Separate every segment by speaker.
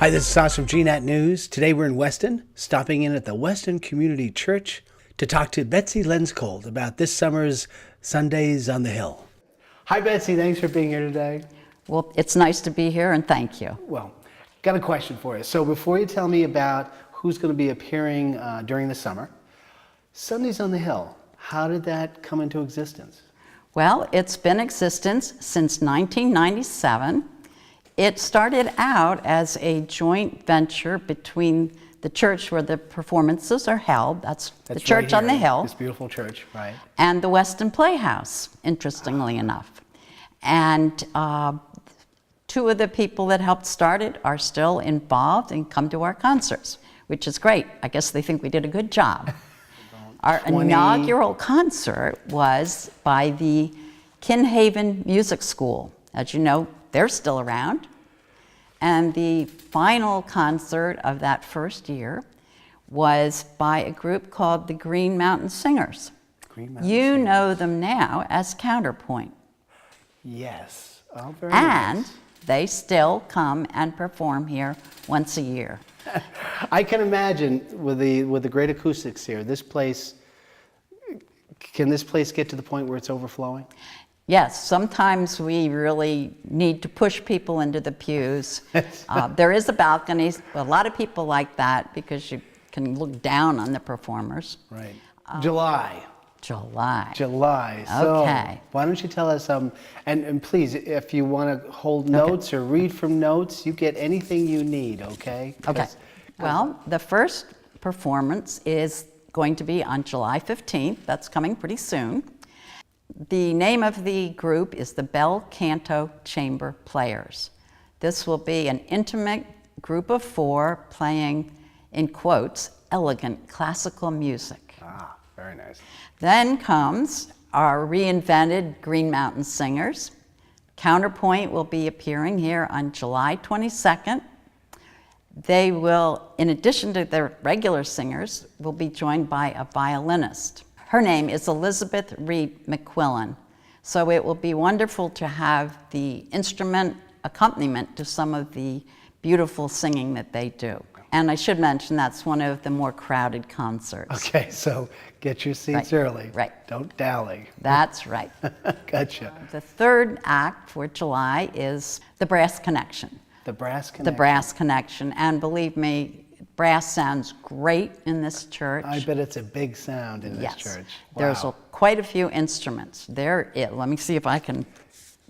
Speaker 1: Hi, this is Sas from GNAT News. Today we're in Weston, stopping in at the Weston Community Church to talk to Betsey Lenskold about this summer's Sundays on the Hill. Hi, Betsey. Thanks for being here today.
Speaker 2: Well, it's nice to be here, and thank you.
Speaker 1: Well, got a question for you. So before you tell me about who's going to be appearing during the summer, Sundays on the Hill, how did that come into existence?
Speaker 2: Well, it's been in existence since 1997. It started out as a joint venture between the church where the performances are held, that's the church
Speaker 1: right
Speaker 2: on the hill,
Speaker 1: this beautiful church, right?
Speaker 2: and the Weston Playhouse, interestingly enough. And two of the people that helped start it are still involved and come to our concerts, which is great. I guess they think we did a good job. Our inaugural concert was by the Kinhaven Music School. As you know, they're still around. And the final concert of that first year was by a group called the Green Mountain Singers. You know them now as Counterpoint.
Speaker 1: Yes. Oh, very
Speaker 2: and
Speaker 1: nice.
Speaker 2: They still come and perform here once a year.
Speaker 1: I can imagine with the great acoustics here, can this place get to the point where it's overflowing?
Speaker 2: Yes, sometimes we really need to push people into the pews. There is a balcony. A lot of people like that because you can look down on the performers.
Speaker 1: Right. July.
Speaker 2: July.
Speaker 1: So
Speaker 2: Okay.
Speaker 1: why don't you tell us, and please, if you want to hold notes or read from notes, you get anything you need, okay?
Speaker 2: Okay. Well, the first performance is going to be on July 15th. That's coming pretty soon. The name of the group is the Bel Canto Chamber Players. This will be an intimate group of four playing, in quotes, elegant classical music.
Speaker 1: Ah, very nice.
Speaker 2: Then comes our reinvented Green Mountain Singers. Counterpoint will be appearing here on July 22nd. They will, in addition to their regular singers, will be joined by a violinist. Her name is Elizabeth Reed McQuillan. So it will be wonderful to have the instrument accompaniment to some of the beautiful singing that they do. And I should mention that's one of the more crowded concerts.
Speaker 1: Okay, so get your seats early.
Speaker 2: Right.
Speaker 1: Don't dally.
Speaker 2: That's right.
Speaker 1: Gotcha.
Speaker 2: The third act for July is the Brass Connection.
Speaker 1: The Brass Connection.
Speaker 2: The Brass Connection. And believe me, brass sounds great in this church.
Speaker 1: I bet it's a big sound in this church. Wow.
Speaker 2: There's quite a few instruments. Let me see if I can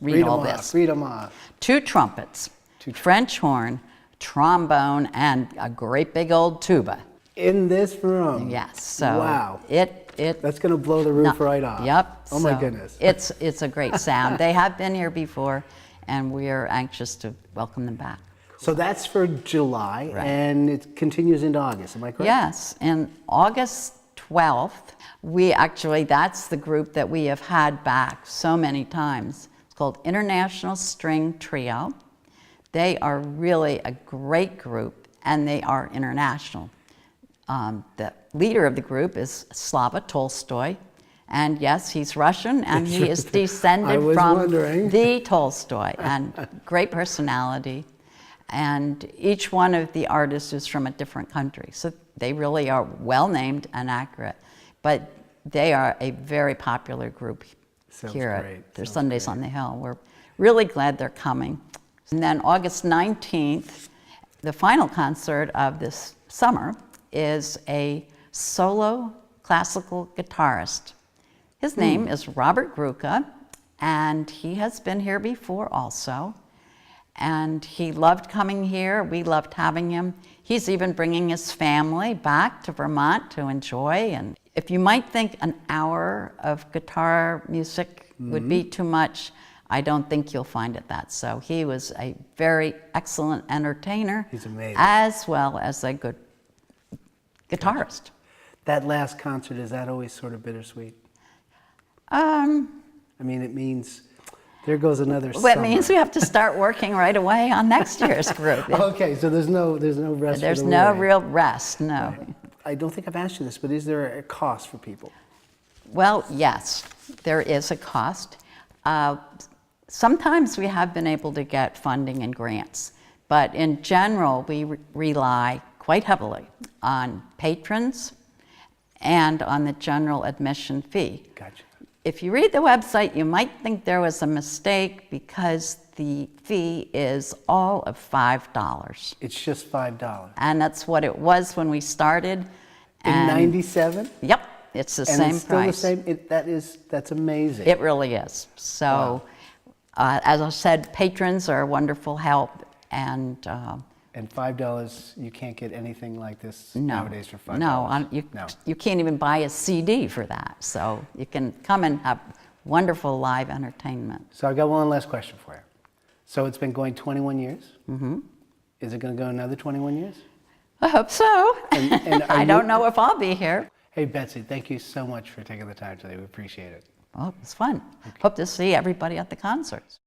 Speaker 2: read all this.
Speaker 1: Read them off.
Speaker 2: 2 trumpets, French horn, trombone, and a great big old tuba.
Speaker 1: In this room?
Speaker 2: Yes. So
Speaker 1: wow.
Speaker 2: That's
Speaker 1: going to blow the roof right off.
Speaker 2: Yep.
Speaker 1: Oh my goodness.
Speaker 2: It's a great sound. They have been here before, and we are anxious to welcome them back.
Speaker 1: So that's for July, and it continues into August, am I correct?
Speaker 2: Yes, and August 12th, that's the group that we have had back so many times. It's called International String Trio. They are really a great group, and they are international. The leader of the group is Slava Tolstoy, and yes, he's Russian, and he is descended from the Tolstoy, and great personality. And each one of the artists is from a different country. So they really are well named and accurate. But they are a very popular group here at their Sundays on the Hill. We're really glad they're coming. And then August 19th, the final concert of this summer is a solo classical guitarist. His name is Robert Gruca, and he has been here before also. And he loved coming here. We loved having him. He's even bringing his family back to Vermont to enjoy. And if you might think an hour of guitar music would be too much, I don't think you'll find it that. So he was a very excellent entertainer.
Speaker 1: He's amazing.
Speaker 2: As well as a good guitarist.
Speaker 1: That last concert, is that always sort of bittersweet?
Speaker 2: I
Speaker 1: mean, it means there goes another summer.
Speaker 2: Well, it means we have to start working right away on next year's group.
Speaker 1: Okay, so there's no rest.
Speaker 2: There's no real rest, no.
Speaker 1: Right. I don't think I've asked you this, but is there a cost for people?
Speaker 2: Well, yes, there is a cost. Sometimes we have been able to get funding and grants But in general, we rely quite heavily on patrons and on the general admission fee.
Speaker 1: Gotcha.
Speaker 2: If you read the website, you might think there was a mistake because the fee is all of $5.
Speaker 1: It's just $5.
Speaker 2: And that's what it was when we started.
Speaker 1: In
Speaker 2: And-
Speaker 1: 97?
Speaker 2: Yep, it's the
Speaker 1: And
Speaker 2: same
Speaker 1: it's still
Speaker 2: price.
Speaker 1: the same? That's amazing.
Speaker 2: It really is. So, as I said, patrons are a wonderful help, and
Speaker 1: And $5, you can't get anything like this
Speaker 2: no,
Speaker 1: nowadays for $5.
Speaker 2: no,
Speaker 1: No.
Speaker 2: you can't even buy a CD for that. So you can come and have wonderful live entertainment.
Speaker 1: So I got one last question for you. So it's been going 21 years? Mm-hmm. Is it going to go another 21 years?
Speaker 2: I hope so.
Speaker 1: And
Speaker 2: I don't know if I'll be here.
Speaker 1: Hey, Betsey, thank you so much for taking the time today. We appreciate it.
Speaker 2: Well, it's fun. Hope to see everybody at the concerts.